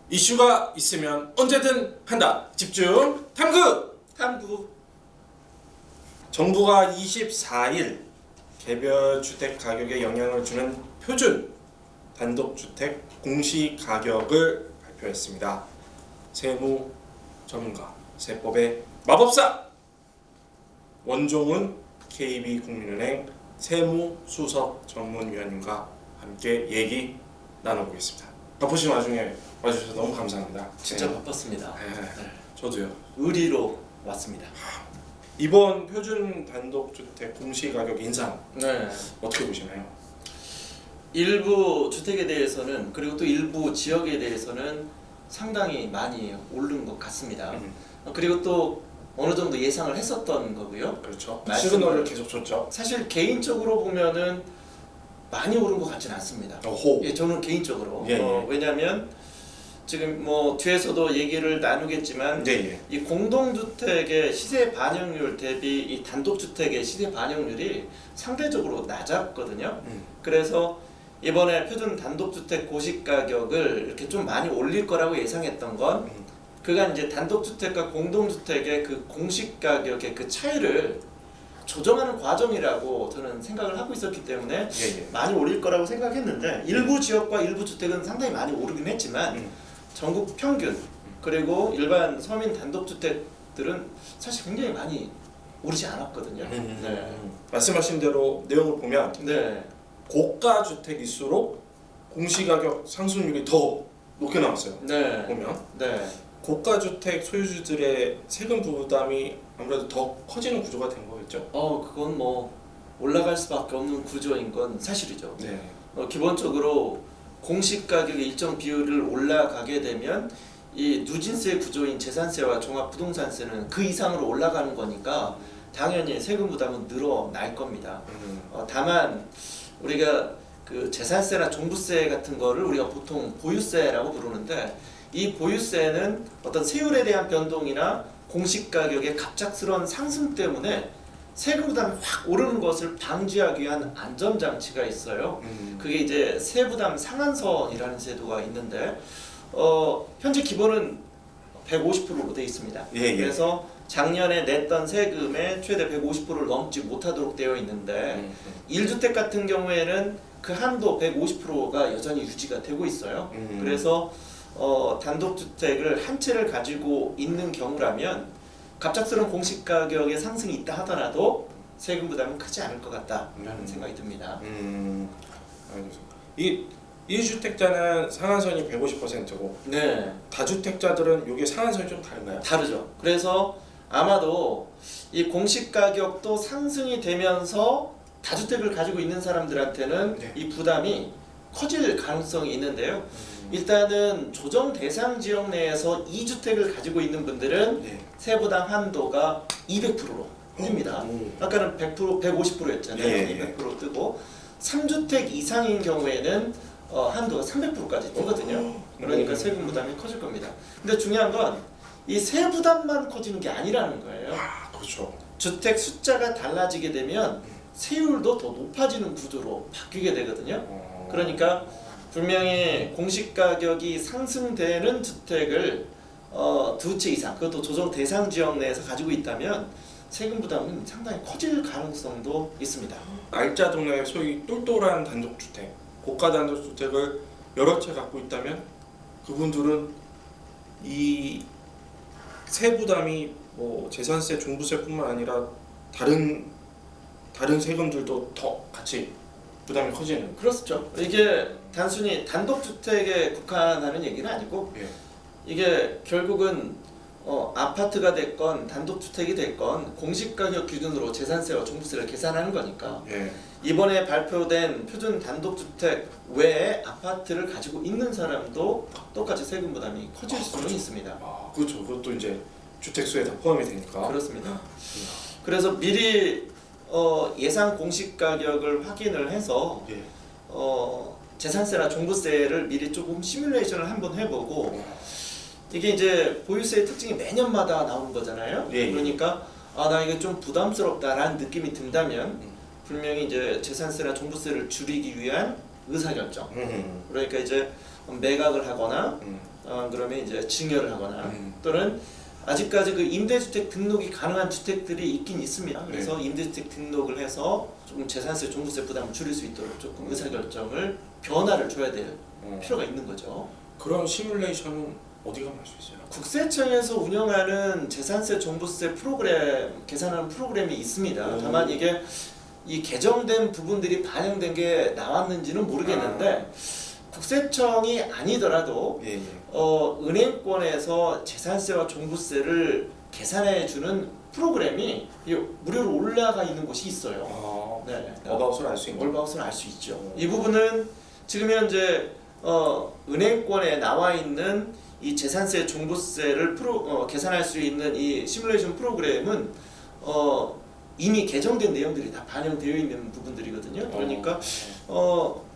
이슈가 있으면 언제든 한다. 집중 탐구. 정부가 24일 개별 주택 가격에 영향을 주는 표준 단독주택 공시가격을 발표했습니다. 세무 전문가, 세법의 마법사 원종훈 KB국민은행 세무수석 전문위원님과 함께 얘기 나눠보겠습니다. 바쁘신 와중에 와주셔서 너무 감사합니다. 진짜 바빴습니다. 네. 저도요. 의리로 왔습니다. 이번 표준 단독주택 공시가격 인상 어떻게 보시나요? 일부 주택에 대해서는 그리고 또 일부 지역에 대해서는 상당히 많이 오른 것 같습니다. 그리고 또 어느 정도 예상을 했었던 거고요. 그렇죠. 말씀을- 시그널을 계속 줬죠. 사실 개인적으로 보면은 많이 오른 것 같지는 않습니다. 오호. 예, 저는 개인적으로 예. 왜냐하면 지금 뭐 뒤에서도 얘기를 나누겠지만 네. 이 공동주택의 시세 반영률 대비 이 단독주택의 시세 반영률이 상대적으로 낮았거든요. 그래서 이번에 표준 단독주택 고시가격을 이렇게 좀 많이 올릴 거라고 예상했던 건 그가 이제 단독주택과 공동주택의 그 공시가격의 그 차이를 조정하는 과정이라고 저는 생각을 하고 있었기 때문에 예. 많이 오릴 거라고 생각했는데 일부 지역과 일부 주택은 상당히 많이 오르긴 했지만 전국 평균 그리고 일반 서민 단독주택들은 사실 굉장히 많이 오르지 않았거든요. 말씀하신 대로 내용을 보면 네. 고가 주택일수록 공시가격 상승률이 더 높게 나왔어요. 네. 보면 네. 고가 주택 소유주들의 세금 부담이 아무래도 더 커지는 구조가 된 거겠죠. 그건 뭐 올라갈 수밖에 없는 구조인 건 사실이죠. 네. 기본적으로 공시가격의 일정 비율을 올라가게 되면 이 누진세 구조인 재산세와 종합부동산세는 그 이상으로 올라가는 거니까 당연히 세금 부담은 늘어날 겁니다. 다만 우리가 그 재산세나 종부세 같은 거를 우리가 보통 보유세라고 부르는데 이 보유세는 어떤 세율에 대한 변동이나 공시가격의 갑작스러운 상승 때문에 세금 부담이 확 오르는 것을 방지하기 위한 안전장치가 있어요. 그게 이제 세부담 상한선이라는 제도가 있는데 현재 기본은 150%로 되어 있습니다. 예. 그래서 작년에 냈던 세금의 최대 150%를 넘지 못하도록 되어 있는데 1주택 같은 경우에는 그 한도 150%가 여전히 유지가 되고 있어요. 그래서 단독주택을 한 채를 가지고 있는 경우라면 갑작스러운 공시가격의 상승이 있다 하더라도 세금 부담은 크지 않을 것 같다라는 생각이 듭니다. 알겠습니다. 이 1주택자는 상한선이 150%고 네, 다주택자들은 이게 상한선이 좀 다른가요? 다르죠. 그래서 아마도 이 공시가격도 상승이 되면서 다주택을 가지고 있는 사람들한테는 네. 이 부담이 커질 가능성이 있는데요. 일단은 조정 대상 지역 내에서 2주택을 가지고 있는 분들은 네. 세부담 한도가 200%로 뜹니다. 아까는 100%, 150%였잖아요. 예. 200% 뜨고 3주택 이상인 경우에는 한도가 300%까지 뜨거든요. 그러니까 세금 부담이 커질 겁니다. 근데 중요한 건 이 세부담만 커지는 게 아니라는 거예요. 그렇죠. 주택 숫자가 달라지게 되면 세율도 더 높아지는 구조로 바뀌게 되거든요. 그러니까 분명히 공시가격이 상승되는 주택을 두 채 이상, 그것도 조정 대상 지역 내에서 가지고 있다면 세금 부담은 상당히 커질 가능성도 있습니다. 알짜 동네에 소위 똘똘한 단독주택, 고가 단독주택을 여러 채 갖고 있다면 그분들은 이 세부담이 뭐 재산세, 종부세뿐만 아니라 다른 세금들도 더 같이 부담이 커지는. 그렇죠. 이게 단순히 단독주택에 국한하는 얘기는 아니고 예. 이게 결국은 아파트가 됐건 단독주택이 됐건 공시가격 기준으로 재산세와 종부세를 계산하는 거니까 예. 이번에 발표된 표준 단독주택 외에 아파트를 가지고 있는 사람도 똑같이 세금 부담이 커질 수는 그렇죠. 있습니다. 그렇죠. 그것도 이제 주택수에 다 포함이 되니까. 그렇습니다. 그래서 미리 예상 공시가격을 확인을 해서 예. 재산세나 종부세를 미리 조금 시뮬레이션을 한번 해보고 이게 이제 보유세의 특징이 매년마다 나오는 거잖아요. 예. 그러니까 나 이게 좀 부담스럽다라는 느낌이 든다면 분명히 이제 재산세나 종부세를 줄이기 위한 의사결정. 그러니까 이제 매각을 하거나 그러면 이제 증여를 하거나 또는 아직까지 그 임대주택 등록이 가능한 주택들이 있긴 있습니다. 그래서 임대주택 등록을 해서 조금 재산세, 종부세 부담을 줄일 수 있도록 조금 의사결정을 변화를 줘야 될 필요가 있는 거죠. 그런 시뮬레이션은 어디 가면 할 수 있어요? 국세청에서 운영하는 재산세, 종부세 프로그램 계산하는 프로그램이 있습니다. 다만 이게 이 개정된 부분들이 반영된 게 나왔는지는 모르겠는데 국세청이 아니더라도 은행권에서 재산세와 종부세를 계산해주는 프로그램이 무료로 올라가 있는 곳이 있어요. 네. 어바웃을 알 수 있는. 올바웃을 알 수 있죠. 이 부분은 지금 현재 은행권에 나와 있는 이 재산세, 종부세를 계산할 수 있는 이 시뮬레이션 프로그램은 이미 개정된 내용들이 다 반영되어 있는 부분들이거든요. 그러니까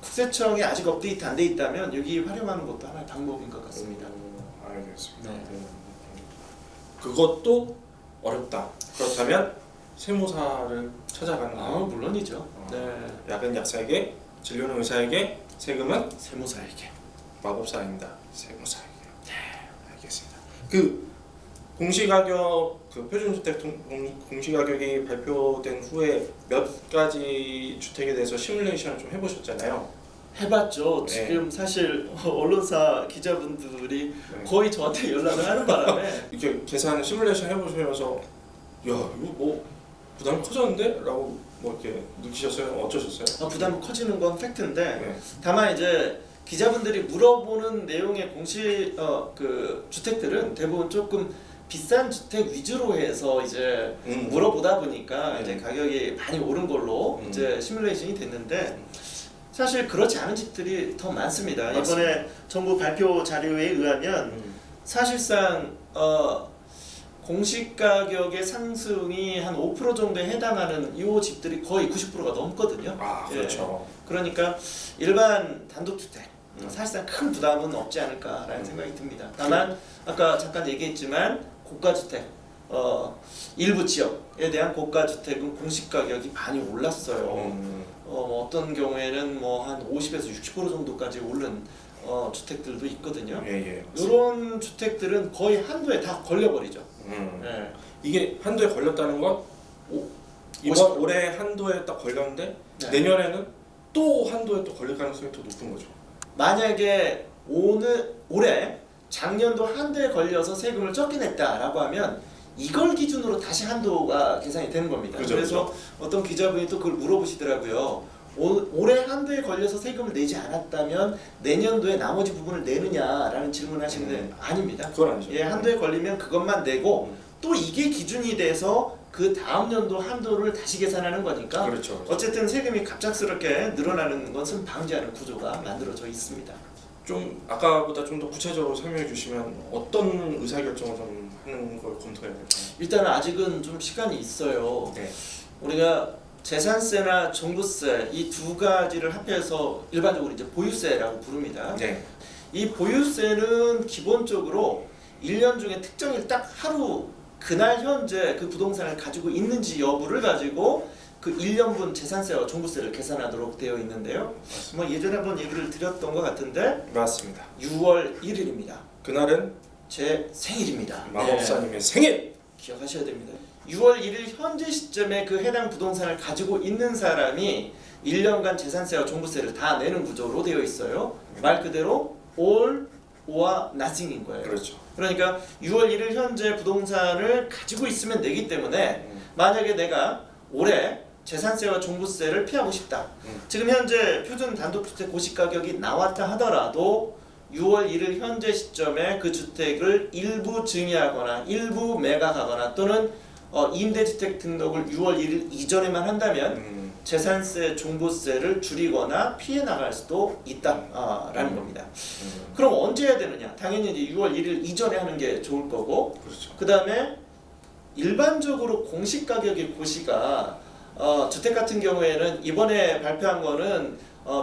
국세청이 아직 업데이트 안 돼 있다면 여기 활용하는 것도 하나의 방법인 것 같습니다. 알겠습니다. 네. 그것도 어렵다. 그렇다면 세무사를 찾아가는 거예요. 물론이죠. 네. 약은 약사에게, 진료는 의사에게, 세금은 세무사에게. 마법사입니다. 세무사에게. 네, 알겠습니다. 그 공시가격, 그 표준주택 공시가격이 발표된 후에 몇 가지 주택에 대해서 시뮬레이션을 좀 해보셨잖아요. 해봤죠. 네. 지금 사실 언론사 기자분들이 거의 저한테 연락을 하는 바람에 이렇게 계산 시뮬레이션 해보시면서 야 이거 뭐 부담이 커졌는데? 라고 뭐 이렇게 느끼셨어요? 어쩌셨어요? 부담이 커지는 건 팩트인데 네. 다만 이제 기자분들이 물어보는 내용의 그 주택들은 대부분 조금 비싼 주택 위주로 해서 이제 물어보다 보니까 이제 가격이 많이 오른 걸로 이제 시뮬레이션이 됐는데 사실 그렇지 않은 집들이 더 많습니다. 맞습니다. 이번에 정부 발표 자료에 의하면 사실상 공시가격의 상승이 한 5% 정도에 해당하는 이 집들이 거의 90%가 넘거든요. 그렇죠. 그러니까 일반 단독주택 사실상 큰 부담은 없지 않을까라는 생각이 듭니다. 다만 아까 잠깐 얘기했지만 고가주택 일부 지역에 대한 고가주택은 공시가격이 많이 올랐어요. 어떤 경우에는 뭐 한 50에서 60% 정도까지 오른 주택들도 있거든요. 이런 주택들은 거의 한도에 다 걸려버리죠. 이게 한도에 걸렸다는 건 이번 올해 한도에 딱 걸렸는데 내년에는 또 한도에 또 걸릴 가능성이 더 높은 거죠. 만약에 올해 작년도 한도에 걸려서 세금을 적게 냈다라고 하면 이걸 기준으로 다시 한도가 계산이 되는 겁니다. 그래서 어떤 기자분이 또 그걸 물어보시더라고요. 올해 한도에 걸려서 세금을 내지 않았다면 내년도에 나머지 부분을 내느냐라는 질문을 하시는데 아닙니다. 그건 아니죠. 한도에 걸리면 그것만 내고 또 이게 기준이 돼서 그 다음 연도 한도를 다시 계산하는 거니까 그렇죠. 어쨌든 세금이 갑작스럽게 늘어나는 것은 방지하는 구조가 만들어져 있습니다. 좀 아까보다 좀 더 구체적으로 설명해 주시면 어떤 의사결정을 좀 하는 걸 검토해야 될까요? 일단은 아직은 좀 시간이 있어요. 우리가 재산세나 종부세 이 두 가지를 합해서 일반적으로 이제 보유세라고 부릅니다. 이 보유세는 기본적으로 1년 중에 특정일 딱 하루 그날 현재 그 부동산을 가지고 있는지 여부를 가지고 그 1년분 재산세와 종부세를 계산하도록 되어 있는데요. 뭐 예전에 한번 얘기를 드렸던 것 같은데 맞습니다. 6월 1일입니다. 그날은 제 생일입니다. 마법사님의 생일! 기억하셔야 됩니다. 6월 1일 현재 시점에 그 해당 부동산을 가지고 있는 사람이 1년간 재산세와 종부세를 다 내는 구조로 되어 있어요. 말 그대로 all or nothing인 거예요. 그렇죠. 그러니까 6월 1일 현재 부동산을 가지고 있으면 되기 때문에 만약에 내가 올해 재산세와 종부세를 피하고 싶다. 지금 현재 표준 단독주택 고시가격이 나왔다 하더라도 6월 1일 현재 시점에 그 주택을 일부 증여하거나 일부 매각하거나 또는 임대주택 등록을 6월 1일 이전에만 한다면 재산세, 종부세를 줄이거나 피해 나갈 수도 있다라는 겁니다. 그럼 언제 해야 되느냐? 당연히 이제 6월 1일 이전에 하는 게 좋을 거고, 그렇죠. 그 다음에 일반적으로 공시가격의 고시가 주택 같은 경우에는 이번에 발표한 거는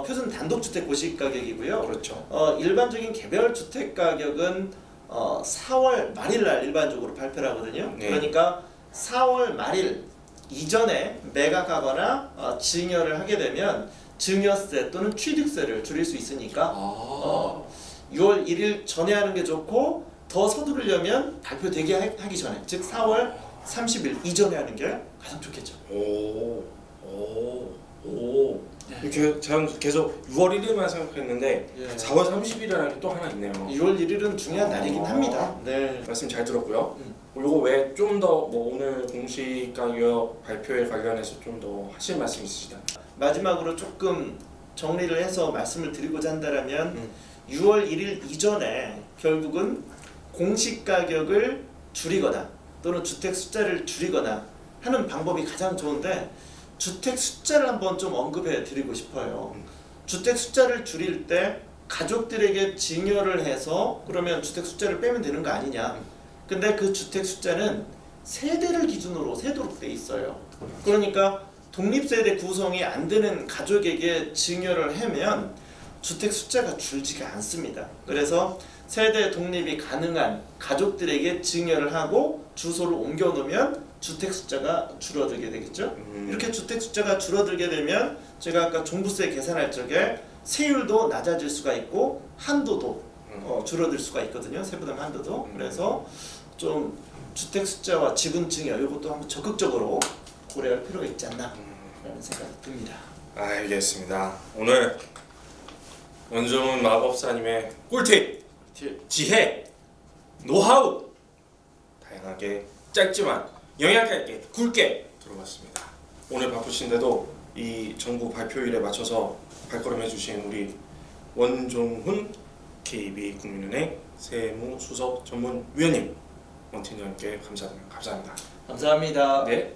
표준 단독주택 고시가격이고요. 그렇죠. 일반적인 개별 주택 가격은 4월 말일날 일반적으로 발표를 하거든요. 그러니까 4월 말일 이전에 매각하거나 증여를 하게 되면 증여세 또는 취득세를 줄일 수 있으니까 6월 1일 전에 하는 게 좋고 더 서두르려면 발표 되게 하기 전에 즉 4월 30일 이전에 하는 게 가장 좋겠죠. 오. 이렇게 저는 계속 6월 1일만 생각했는데 예. 4월 30일이라는 게 또 하나 있네요. 6월 1일은 중요한 날이긴 합니다. 네. 말씀 잘 들었고요. 요거 외에 좀 더 뭐 오늘 공시 가격 발표에 관련해서 좀 더 하실 말씀 있으시다. 마지막으로 조금 정리를 해서 말씀을 드리고자 한다면 6월 1일 이전에 결국은 공시 가격을 줄이거나 또는 주택 숫자를 줄이거나 하는 방법이 가장 좋은데 주택 숫자를 한번 좀 언급해 드리고 싶어요. 주택 숫자를 줄일 때 가족들에게 증여를 해서 그러면 주택 숫자를 빼면 되는 거 아니냐. 근데 그 주택 숫자는 세대를 기준으로 세도록 돼 있어요. 그러니까 독립세대 구성이 안 되는 가족에게 증여를 하면 주택 숫자가 줄지가 않습니다. 그래서 세대 독립이 가능한 가족들에게 증여를 하고 주소를 옮겨 놓으면 주택 숫자가 줄어들게 되겠죠. 이렇게 주택 숫자가 줄어들게 되면 제가 아까 종부세 계산할 적에 세율도 낮아질 수가 있고 한도도 줄어들 수가 있거든요. 세부담 한도도. 그래서 좀 주택 숫자와 지분 증여 이것도 한번 적극적으로 고려할 필요가 있지 않나 라는 생각이 듭니다. 알겠습니다. 오늘 원종훈 마법사님의 꿀팁, 지혜, 노하우 다양하게 짧지만 영향력 있게 굵게 들어봤습니다. 오늘 바쁘신데도 이 정부 발표일에 맞춰서 발걸음해주신 우리 원종훈 KB국민은행 세무수석 전문위원님, 원팀장님께 감사합니다. 감사합니다. 네.